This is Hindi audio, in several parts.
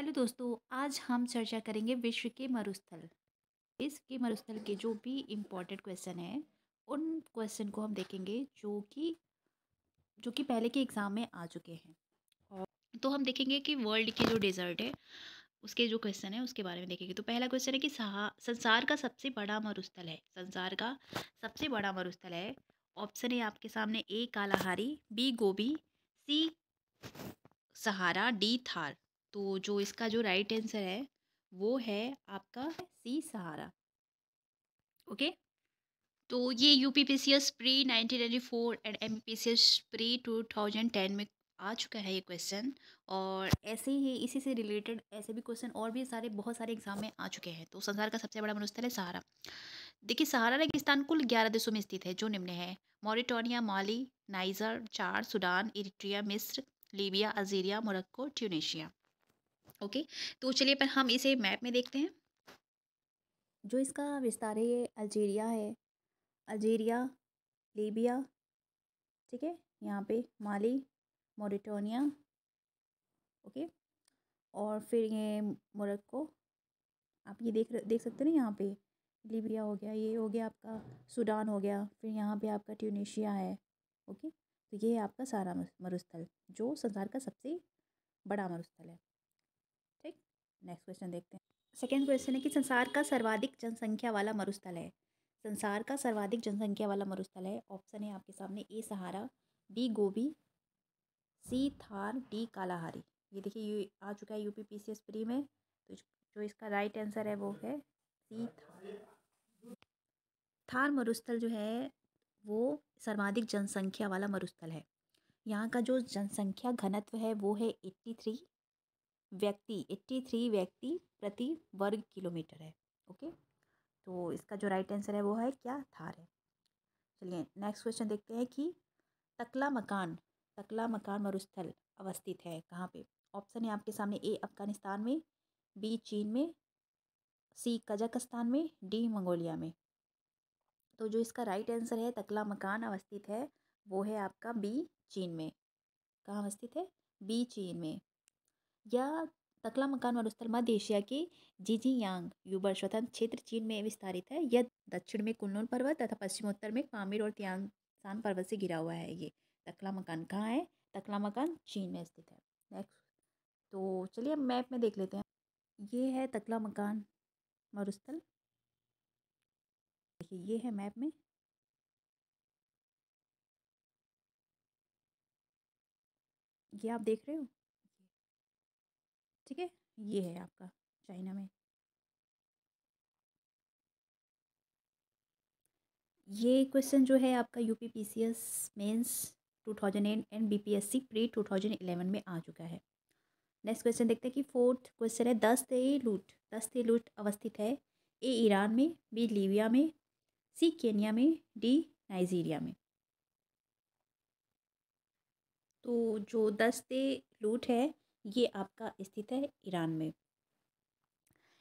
हेलो दोस्तों, आज हम चर्चा करेंगे विश्व के मरुस्थल। विश्व के मरुस्थल के जो भी इम्पोर्टेंट क्वेश्चन हैं, उन क्वेश्चन को हम देखेंगे जो कि पहले के एग्ज़ाम में आ चुके हैं। और तो हम देखेंगे कि वर्ल्ड की जो डेजर्ट है, उसके जो क्वेश्चन है उसके बारे में देखेंगे। तो पहला क्वेश्चन है कि संसार का सबसे बड़ा मरुस्थल है। संसार का सबसे बड़ा मरुस्थल है। ऑप्शन है आपके सामने: ए कालाहारी, बी गोबी, सी सहारा, डी थार। तो जो इसका जो राइट आंसर है वो है आपका सी सहारा। ओके। तो ये यूपीपीसीएस प्री 1994 एंड एमपीसीएस प्री 2010 में आ चुका है ये क्वेश्चन। और ऐसे ही इसी से रिलेटेड ऐसे भी क्वेश्चन और भी सारे बहुत सारे एग्जाम में आ चुके हैं। तो संसार का सबसे बड़ा मरुस्थल है सहारा। देखिए, सहारा रेगिस्तान कुल 11 देशों में स्थित है, जो निम्न है: मॉरिटानिया, माली, नाइजर, चार, सूडान, इरिट्रिया, मिस्र, Libya, Algeria, Morocco, Tunisia. Okay. तो चलिए पर हम इसे मैप में देखते हैं। जो इसका विस्तार है ये अल्जीरिया है। अल्जीरिया, लीबिया, ठीक है, यहाँ पे माली, मॉरिटानिया, ओके, और फिर ये मोरक्को। आप ये देख सकते हैं ना, यहाँ पे लीबिया हो गया, ये हो गया आपका सूडान हो गया, फिर यहाँ पे आपका ट्यूनीशिया है। ओके। तो ये है आपका सारा मरुस्थल, जो संसार का सबसे बड़ा मरुस्थल है। ठीक। नेक्स्ट क्वेश्चन देखते हैं। सेकेंड क्वेश्चन है कि संसार का सर्वाधिक जनसंख्या वाला मरुस्थल है। संसार का सर्वाधिक जनसंख्या वाला मरुस्थल है। ऑप्शन है आपके सामने: ए सहारा, बी गोबी, सी थार, डी कालाहारी। ये देखिए, ये आ चुका है यूपीपीसीएस प्री में। तो जो इसका राइट आंसर है वो है सी थार। थार मरुस्थल जो है वो सर्वाधिक जनसंख्या वाला मरुस्थल है। यहाँ का जो जनसंख्या घनत्व है वो है 83 व्यक्ति प्रति वर्ग किलोमीटर है। ओके। तो इसका जो राइट आंसर है वो है क्या? थार है। चलिए नेक्स्ट क्वेश्चन देखते हैं कि तकला मकान मरुस्थल अवस्थित है कहाँ पे। ऑप्शन है आपके सामने: ए अफगानिस्तान में, बी चीन में, सी कजाकिस्तान में, डी मंगोलिया में। तो जो इसका राइट आंसर है तकला मकान अवस्थित है वो है आपका बी चीन में। कहाँ अवस्थित है? बी चीन में। यह तकला मकान मरुस्थल मध्य एशिया के जीजीयांग यूबर स्वतंत्र क्षेत्र चीन में विस्तारित है। यह दक्षिण में कुनलुन पर्वत तथा पश्चिमोत्तर में पामीर और तियानसान पर्वत से घिरा हुआ है। ये तकला मकान कहाँ है? तकला मकान चीन में स्थित है। नेक्स्ट। तो चलिए अब मैप में देख लेते हैं। ये है तकला मकान मरुस्थल। देखिए, ये है मैप में। ये आप देख रहे हो, ठीक है। ये है आपका चाइना में। ये क्वेश्चन जो है आपका UPPCS mains 2008 and BPSC pre 2011 में आ चुका है। नेक्स्ट क्वेश्चन देखते हैं कि फोर्थ क्वेश्चन है दस्त ए लूट अवस्थित है। ए ईरान में, बी लीबिया में, सी केन्या में, डी नाइजीरिया में। तो जो दस्त ए लूट है ये आपका स्थित है ईरान में।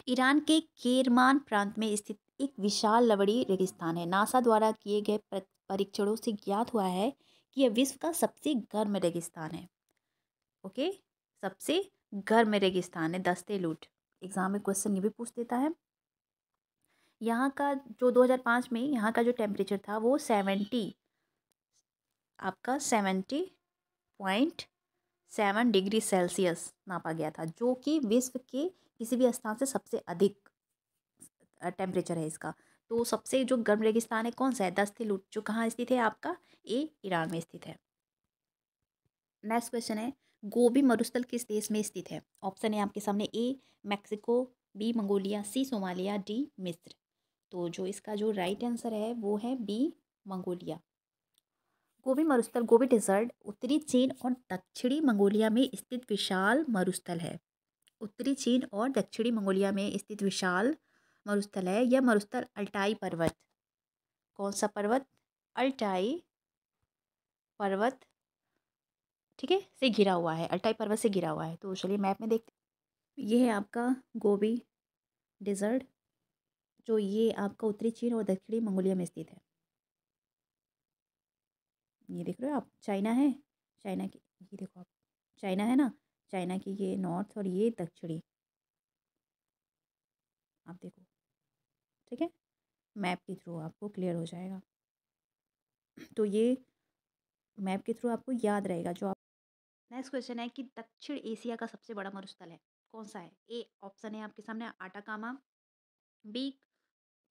ईरान के केरमान प्रांत में स्थित एक विशाल लवणीय रेगिस्तान है। नासा द्वारा किए गए परीक्षणों से ज्ञात हुआ है कि यह विश्व का सबसे गर्म रेगिस्तान है। ओके। सबसे गर्म रेगिस्तान है दस्ते लूट। एग्जाम में क्वेश्चन ये भी पूछ देता है। यहाँ का जो 2005 में यहाँ का जो टेम्परेचर था वो 70.7 डिग्री सेल्सियस नापा गया था, जो कि विश्व के किसी भी स्थान से सबसे अधिक टेम्परेचर है इसका। तो सबसे जो गर्म रेगिस्तान है कौन सा है? दस्ती लूट, जो कहाँ स्थित है आपका? ए ईरान में स्थित है। नेक्स्ट क्वेश्चन है गोबी मरुस्थल किस देश में स्थित है। ऑप्शन है आपके सामने: ए मैक्सिको, बी मंगोलिया, सी सोमालिया, डी मिस्र। तो जो इसका जो राइट आंसर है वो है बी मंगोलिया। गोबी मरुस्थल गोबी डेजर्ट उत्तरी चीन और दक्षिणी मंगोलिया में स्थित विशाल मरुस्थल है। उत्तरी चीन और दक्षिणी मंगोलिया में स्थित विशाल मरुस्थल है। यह मरुस्थल अल्टाई पर्वत, कौन सा पर्वत? अल्टाई पर्वत, ठीक है, से घिरा हुआ है। अल्टाई पर्वत से घिरा हुआ है। तो चलिए मैप में देखते हैं। ये है आपका गोबी डेजर्ट, जो ये आपका उत्तरी चीन और दक्षिणी मंगोलिया में स्थित है। ये देख रहे हो आप, चाइना है। चाइना की ये देखो आप, चाइना है ना। चाइना की ये नॉर्थ और ये दक्षिणी, आप देखो, ठीक है, मैप के थ्रू आपको क्लियर हो जाएगा। तो ये मैप के थ्रू आपको याद रहेगा जो आप। नेक्स्ट क्वेश्चन है कि दक्षिण एशिया का सबसे बड़ा मरुस्थल है कौन सा है? ए ऑप्शन है आपके सामने आटाकामा, बी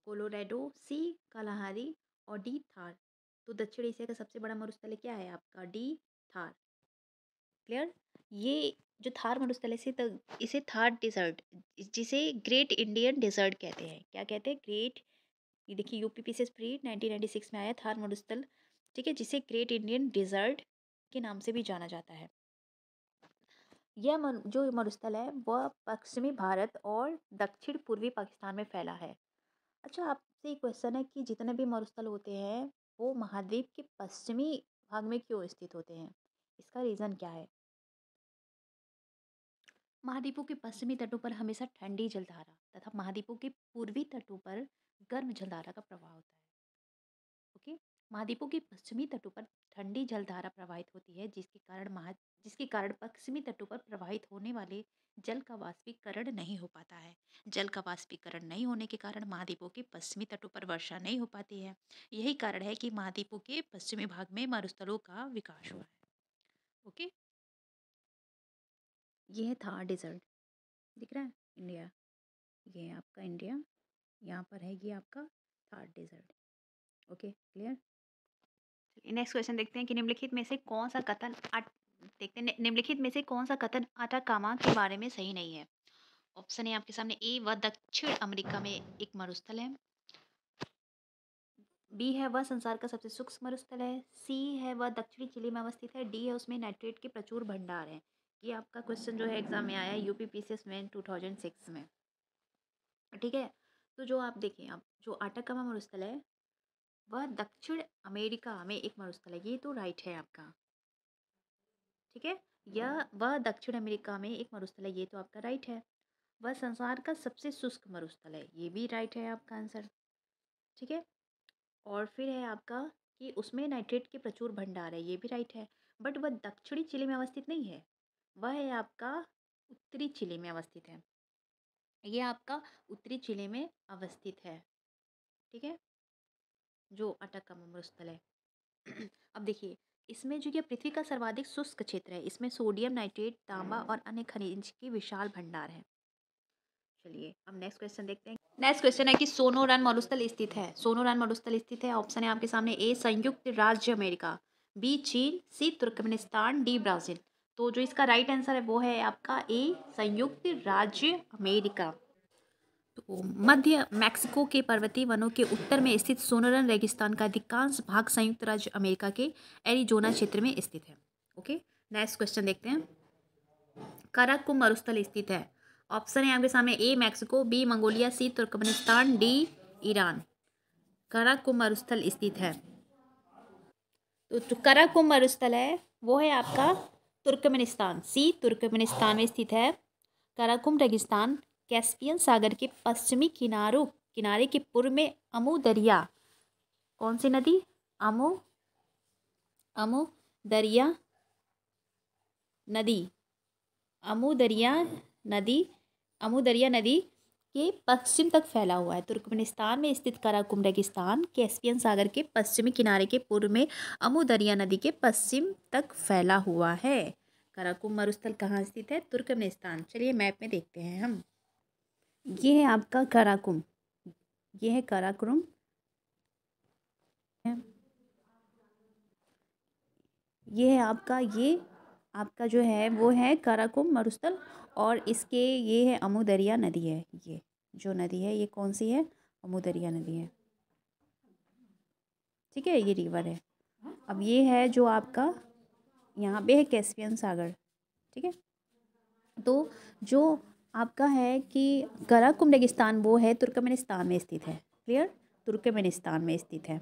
कोलोराडो, सी कालाहारी और डी थार। तो दक्षिण एशिया का सबसे बड़ा मरुस्थल क्या है आपका? डी थार। क्लियर? ये जो थार मरुस्थल है इसे थार डिजर्ट, जिसे ग्रेट इंडियन डिजर्ट कहते हैं। क्या कहते हैं? ग्रेट, ये देखिए यूपीपीसीएस प्री 1996 में आया थार मरुस्थल, ठीक है, जिसे ग्रेट इंडियन डिजर्ट के नाम से भी जाना जाता है। यह जो मरुस्थल है वह पश्चिमी भारत और दक्षिण पूर्वी पाकिस्तान में फैला है। अच्छा, आपसे एक क्वेश्चन है कि जितने भी मरुस्थल होते हैं वो महाद्वीप के पश्चिमी भाग में क्यों स्थित होते हैं? इसका रीज़न क्या है? महाद्वीपों के पश्चिमी तटों पर हमेशा ठंडी जलधारा तथा महाद्वीपों के पूर्वी तटों पर गर्म जलधारा का प्रवाह होता है। ओके, महाद्वीपों के पश्चिमी तटों पर ठंडी जलधारा प्रवाहित होती है, जिसके कारण पश्चिमी तटों पर प्रवाहित होने वाले जल का वाष्पीकरण नहीं हो पाता है। जल का वाष्पीकरण नहीं होने के कारण महाद्वीपों के पश्चिमी तटों पर वर्षा नहीं हो पाती है। यही कारण है कि महाद्वीपों के पश्चिमी भाग में मरुस्थलों का विकास हुआ है। ओके, ये है थार डेजर्ट, दिख रहा है इंडिया, ये है आपका इंडिया, यहाँ पर है ये आपका Thar desert. Okay, clear? Next question देखते हैं कि निम्नलिखित में से कौन सा कथन देखते हैं निम्नलिखित में से कौन सा कथन आटाकामा के बारे में सही नहीं है? ऑप्शन है आपके सामने, ए वह दक्षिण अमेरिका में एक मरुस्थल है, बी है वह संसार का सबसे सूक्ष्म मरुस्थल है, सी है वह दक्षिणी चिली में अवस्थित है, डी है उसमें नाइट्रेट के प्रचुर भंडार हैं। ये आपका क्वेश्चन जो है एग्जाम में आया है यूपीपीसीएस में 2006 में, ठीक है। तो जो आप देखें, आप जो आटाकामा मरुस्थल है वह दक्षिण अमेरिका में एक मरुस्थल है, ये तो राइट है आपका, ठीक है। यह वह दक्षिण अमेरिका में एक मरुस्थल है, ये तो आपका राइट है। वह संसार का सबसे शुष्क मरुस्थल है, ये भी राइट है आपका आंसर, ठीक है। और फिर है आपका कि उसमें नाइट्रेट के प्रचुर भंडार है, ये भी राइट है। बट वह दक्षिणी चिली में अवस्थित नहीं है, वह है आपका उत्तरी चिली में अवस्थित है, ये आपका उत्तरी चिली में अवस्थित है, ठीक है, जो अटाकामा मरुस्थल है। अब देखिए, इसमें जो ये पृथ्वी का सर्वाधिक शुष्क क्षेत्र है, इसमें सोडियम नाइट्रेट, तांबा और अन्य खनिज के विशाल भंडार है। चलिए अब नेक्स्ट क्वेश्चन देखते हैं। नेक्स्ट क्वेश्चन है कि सोनोरान मरुस्थल स्थित है। सोनोरान मरुस्थल स्थित है, ऑप्शन है आपके सामने, ए संयुक्त राज्य अमेरिका, बी चीन, सी तुर्कमेनिस्तान, डी ब्राजील। तो जो इसका राइट आंसर है वो है आपका ए संयुक्त राज्य अमेरिका। तो मध्य मैक्सिको के पर्वतीय वनों के उत्तर में स्थित सोनोरान रेगिस्तान का अधिकांश भाग संयुक्त राज्य अमेरिका के एरिजोना क्षेत्र में स्थित है। ओके, नेक्स्ट क्वेश्चन देखते हैं। काराकुम मरुस्थल स्थित है, ऑप्शन है आपके सामने, ए मैक्सिको, बी मंगोलिया, सी तुर्कमेनिस्तान, डी ईरान। काराकुम मरुस्थल स्थित है, तो जो काराकुम मरुस्थल है वो है आपका तुर्कमेनिस्तान, सी तुर्कमेनिस्तान में स्थित है। काराकुम रेगिस्तान कैस्पियन सागर के पश्चिमी किनारे के पूर्व में अमू दरिया, कौन सी नदी? अमू अमू दरिया नदी, अमू दरिया नदी, अमू दरिया नदी के पश्चिम तक फैला हुआ है। तुर्कमेनिस्तान में स्थित काराकुम रेगिस्तान कैस्पियन सागर के पश्चिमी किनारे के पूर्व में अमू दरिया नदी के पश्चिम तक फैला हुआ है। काराकुम मरुस्थल कहाँ स्थित है? तुर्कमेनिस्तान। चलिए मैप में देखते हैं हम। ये है आपका काराकुम, ये है काराकुम, ये है आपका, ये आपका जो है वो है काराकुम मरुस्थल, और इसके ये है अमू दरिया नदी है, ये जो नदी है ये कौन सी है? अमू दरिया नदी है, ठीक है, ये रिवर है। अब ये है जो आपका यहाँ पे है कैस्पियन सागर, ठीक है। तो जो आपका है कि काराकुम रेगिस्तान वो है तुर्कमेनिस्तान में स्थित है, क्लियर, तुर्कमेनिस्तान में स्थित है।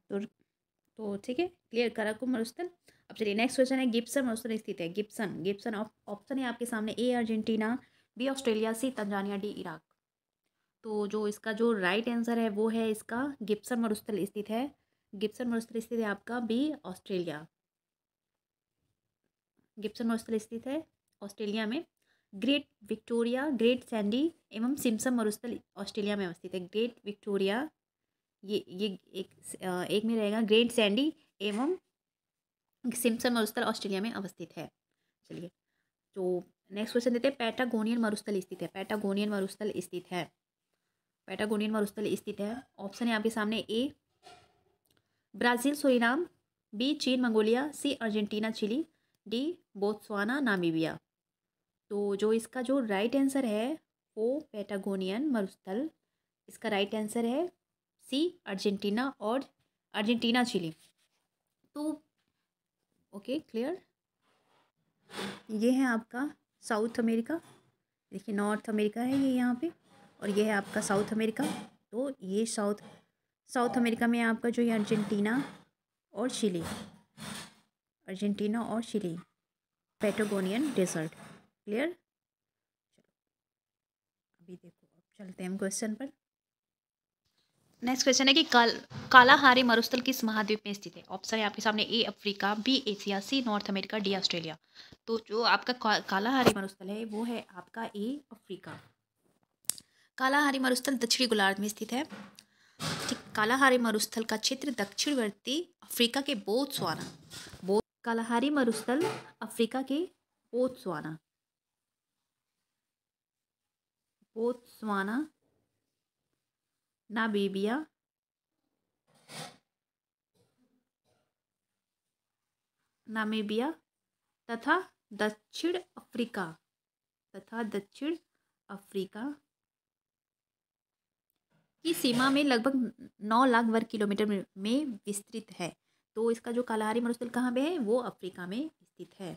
तो ठीक है, क्लियर, काराकुम मरुस्थल। अब चलिए नेक्स्ट क्वेश्चन है, गिब्सन मरुस्थल स्थित है। गिब्सन गिब्सन ऑप्शन है आपके सामने, ए अर्जेंटीना, बी ऑस्ट्रेलिया, सी तंजानिया, डी इराक। तो जो इसका जो राइट आंसर है वो है इसका गिब्सन मरुस्थल स्थित है। गिब्सन मरुस्थल स्थित है आपका बी ऑस्ट्रेलिया, गिब्सन मरुस्थल स्थित है ऑस्ट्रेलिया में। ग्रेट विक्टोरिया, ग्रेट सैंडी एवं सिम्पसन मरुस्थल ऑस्ट्रेलिया में अवस्थित है। ग्रेट विक्टोरिया ये एक में रहेगा। ग्रेट सैंडी एवं सिम्पसन मरुस्थल ऑस्ट्रेलिया में अवस्थित है। चलिए, तो नेक्स्ट क्वेश्चन देते हैं। पैटागोनियन मरुस्थल स्थित है। पैटागोनियन मरुस्थल स्थित है। पैटागोनियन मरुस्थल स्थित है। ऑप्शन है आपके सामने। ए ब्राज़ील सूरीनाम, बी चीन Mongolia, C Argentina Chile, D Botswana Namibia. तो जो इसका जो राइट आंसर है वो पैटागोनियन मरुस्थल, इसका राइट आंसर है सी अर्जेंटीना और अर्जेंटीना चिली। तो ओके, क्लियर। ये है आपका साउथ अमेरिका, देखिए नॉर्थ अमेरिका है ये यहाँ पे, और ये है आपका साउथ अमेरिका। तो ये साउथ अमेरिका में आपका जो ये अर्जेंटीना और चिली, अर्जेंटीना और चिली, पैटागोनियन डेजर्ट। क्लियर। अभी देखो, अब चलते हैं हम क्वेश्चन पर। नेक्स्ट क्वेश्चन है कि कालाहारी मरुस्थल किस महाद्वीप में स्थित है। ऑप्शन है आपके सामने। A Africa, B Asia, C North America, D Australia. तो जो आपका कालाहारी मरुस्थल है वो है आपका ए अफ्रीका। कालाहारी मरुस्थल दक्षिणी गोलार्ध में स्थित है। ठीक, कालाहारी मरुस्थल का क्षेत्र दक्षिणवर्ती अफ्रीका के कालाहारी मरुस्थल अफ्रीका के बोत्सवाना नामीबिया तथा दक्षिण अफ्रीका की सीमा में लगभग 9 लाख वर्ग किलोमीटर में विस्तृत है। तो इसका जो कालाहारी मरुस्थल कहाँ पे है वो अफ्रीका में स्थित है।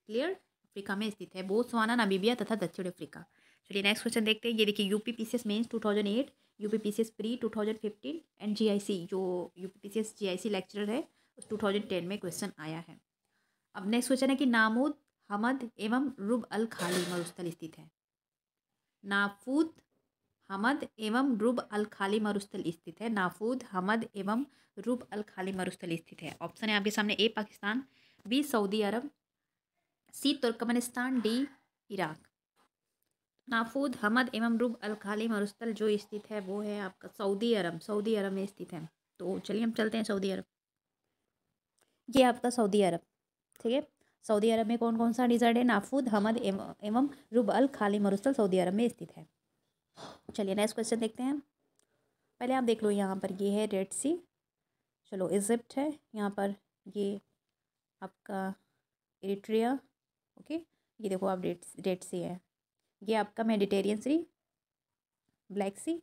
क्लियर, अफ्रीका में स्थित है। बोत्सवाना, नामीबिया तथा दक्षिण अफ्रीका। चलिए नेक्स्ट क्वेश्चन देखते हैं। ये देखिए UPPCS mains 2008, UPPCS pre 2015 and GIC, जो यूपीपीसीएस जीआईसी लेक्चरर है 2010 में क्वेश्चन आया है। अब नेक्स्ट क्वेश्चन है कि नामूद हमद एवं रुब अल खाली मरुस्थल स्थित है। नाफूद हमद एवं रुब अल खाली मरुस्थल स्थित है। नाफूद हमद एवं रुब अल खाली मरुस्थल स्थित है। ऑप्शन है आपके सामने। ए पाकिस्तान, बी सऊदी अरब, सी तुर्कमेनिस्तान, डी इराक। नाफूद हमद एवं रुब अल खाली मरुस्थल जो स्थित है वो है आपका सऊदी अरब में स्थित है। तो चलिए हम चलते हैं सऊदी अरब। ये आपका सऊदी अरब, ठीक है। सऊदी अरब में कौन कौन सा डिजर्ट है। नाफूद हमद एवं रुब अल खाली मरुस्थल सऊदी अरब में स्थित है। चलिए नेक्स्ट क्वेश्चन देखते हैं। पहले आप देख लो, यहाँ पर ये है रेड सी, चलो इजिप्ट है यहाँ पर, ये आपका एरिट्रिया, ओके। ये देखो आप रेड सी है, ये आपका मेडिटेरियन सी, ब्लैक सी,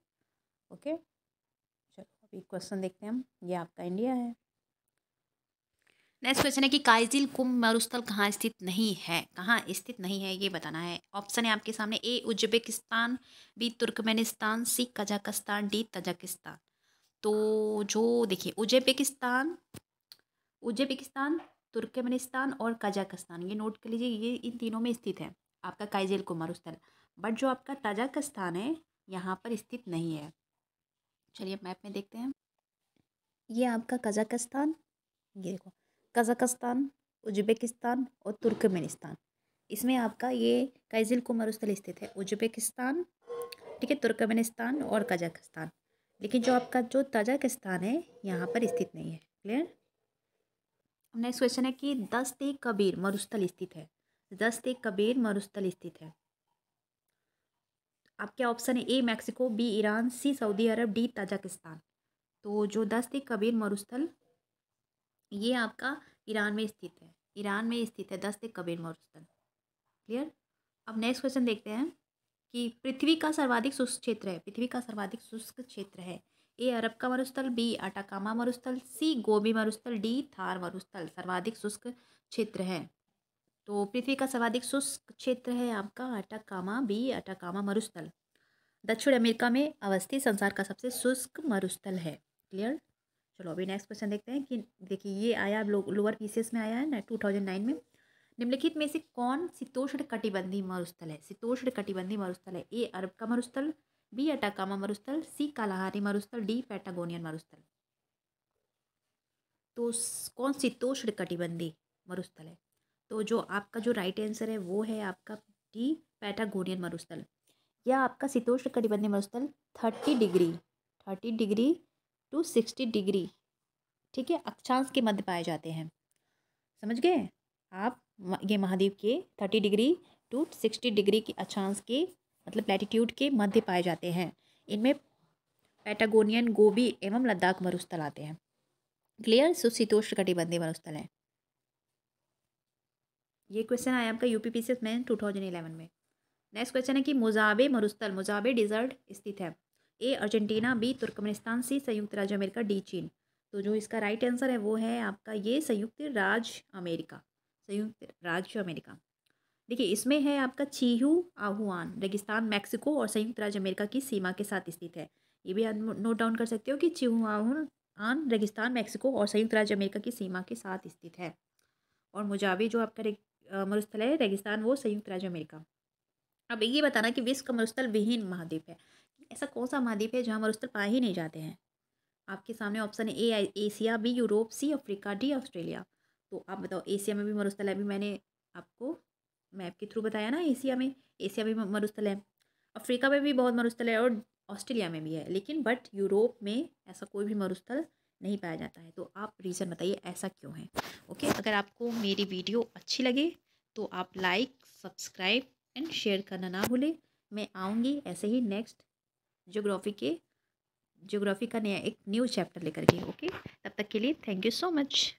ओके। चलो अभी क्वेश्चन देखते हैं हम। ये आपका इंडिया है। नेक्स्ट क्वेश्चन है कि काइजिल कुंभ मरुस्थल कहाँ स्थित नहीं है, ये बताना है। ऑप्शन है आपके सामने। ए उज्बेकिस्तान, बी तुर्कमेनिस्तान, सी कजाकिस्तान, डी तजाकिस्तान। तो जो देखिए उज्बेकिस्तान, तुर्कमेनिस्तान और कजाकिस्तान, ये नोट कर लीजिए, ये इन तीनों में स्थित है आपका काइजिल कुंभ मरुस्थल। बट जो आपका तजाकिस्तान है यहाँ पर स्थित नहीं है। चलिए मैप में देखते हैं। ये आपका कजाकिस्तान, ये देखो कजाकिस्तान, उज्बेकिस्तान और तुर्कमेनिस्तान, इसमें आपका ये काइजिल कुंभ मरुस्थल स्थित है। उज्बेकिस्तान, ठीक है, तुर्कमेनिस्तान और कजाकिस्तान। लेकिन जो आपका जो तजाकिस्तान है यहाँ पर स्थित नहीं है। क्लियर। नेक्स्ट क्वेश्चन है कि दस्त ए कबीर मरुस्थल स्थित है। दस्त ए कबीर मरुस्थल स्थित है। आपके ऑप्शन है। A Mexico, B Iran, C Saudi Arab, D Tajikistan. तो जो दस्त ए कबीर मरुस्थल ये आपका ईरान में स्थित है। ईरान में स्थित है दस्त ए कबीर मरुस्थल। क्लियर। अब नेक्स्ट क्वेश्चन देखते हैं कि पृथ्वी का सर्वाधिक शुष्क क्षेत्र है। पृथ्वी का सर्वाधिक शुष्क क्षेत्र है। ए अरब का मरुस्थल, बी अटाकामा मरुस्थल, सी गोबी मरुस्थल, डी थार मरुस्थल सर्वाधिक शुष्क क्षेत्र है। तो पृथ्वी का सर्वाधिक शुष्क क्षेत्र है आपका अटाकामा, बी अटाकामा मरुस्थल। दक्षिण अमेरिका में अवस्थित संसार का सबसे शुष्क मरुस्थल है। क्लियर। चलो अभी नेक्स्ट क्वेश्चन देखते हैं कि देखिए ये आया लोअर पीसीएस में आया है ना 2009 में। निम्नलिखित में से कौन शीतोष्ण कटिबंधी मरुस्थल है। शीतोष्ण कटिबंधी मरुस्थल है। ए अरब का मरुस्थल, बी अटाकामा मरुस्थल, सी कालाहारी मरुस्थल, डी पैटागोनियन मरुस्थल। तो कौन शीतोष्ण कटिबंधी मरुस्थल है। तो जो आपका जो राइट आंसर है वो है आपका डी, पैटागोनियन मरुस्थल। यह आपका शीतोष्ण कटिबंधीय मरुस्थल 30 डिग्री टू 60 डिग्री, ठीक है, अक्षांश के मध्य पाए जाते हैं। समझ गए आप? ये महाद्वीप के 30 डिग्री टू 60 डिग्री के अक्षांश के मतलब लैटिट्यूड के मध्य पाए जाते हैं। इनमें पैटागोनियन, गोबी एवं लद्दाख मरुस्थल आते हैं। क्लियर? शीतोष्ण कटिबंधीय मरुस्थल है। ये क्वेश्चन आया आपका यूपीपीसीएस में 2011 में। नेक्स्ट क्वेश्चन है कि मोजाबे मरुस्थल, मोजाबे डिजर्ट स्थित है। ए अर्जेंटीना, बी तुर्कमेनिस्तान, सी संयुक्त राज्य अमेरिका, डी चीन। तो जो इसका राइट आंसर है वो है आपका ये संयुक्त राज्य अमेरिका, संयुक्त राज्य अमेरिका। देखिए इसमें है आपका चीहू आहुआन रेगिस्तान मैक्सिको और संयुक्त राज्य अमेरिका की सीमा के साथ स्थित है। ये भी आप नोट डाउन कर सकते हो कि चीहू आहुआन रेगिस्तान मैक्सिको और संयुक्त राज्य अमेरिका की सीमा के साथ स्थित है। और मोजाबे जो आपका मरुस्थल है रेगिस्तान, वो संयुक्त राज्य अमेरिका। अब ये बताना कि विश्व का मरुस्थल विहीन महाद्वीप है। ऐसा कौन सा महाद्वीप है जहाँ मरुस्थल पाए ही नहीं जाते हैं? आपके सामने ऑप्शन है A Asia, B Europe, C Africa, D Australia. तो आप बताओ एशिया में भी मरुस्थल है, अभी मैंने आपको मैप के थ्रू बताया ना, एशिया में मरुस्थल है, अफ्रीका में भी बहुत मरुस्थल है और ऑस्ट्रेलिया में भी है, लेकिन बट यूरोप में ऐसा कोई भी मरुस्थल नहीं पाया जाता है। तो आप रीज़न बताइए ऐसा क्यों है? ओके, अगर आपको मेरी वीडियो अच्छी लगे तो आप लाइक, सब्सक्राइब एंड शेयर करना ना भूलें। मैं आऊँगी ऐसे ही नेक्स्ट ज्योग्राफी का नया एक न्यू चैप्टर लेकर के। ओके, तब तक के लिए थैंक यू सो मच।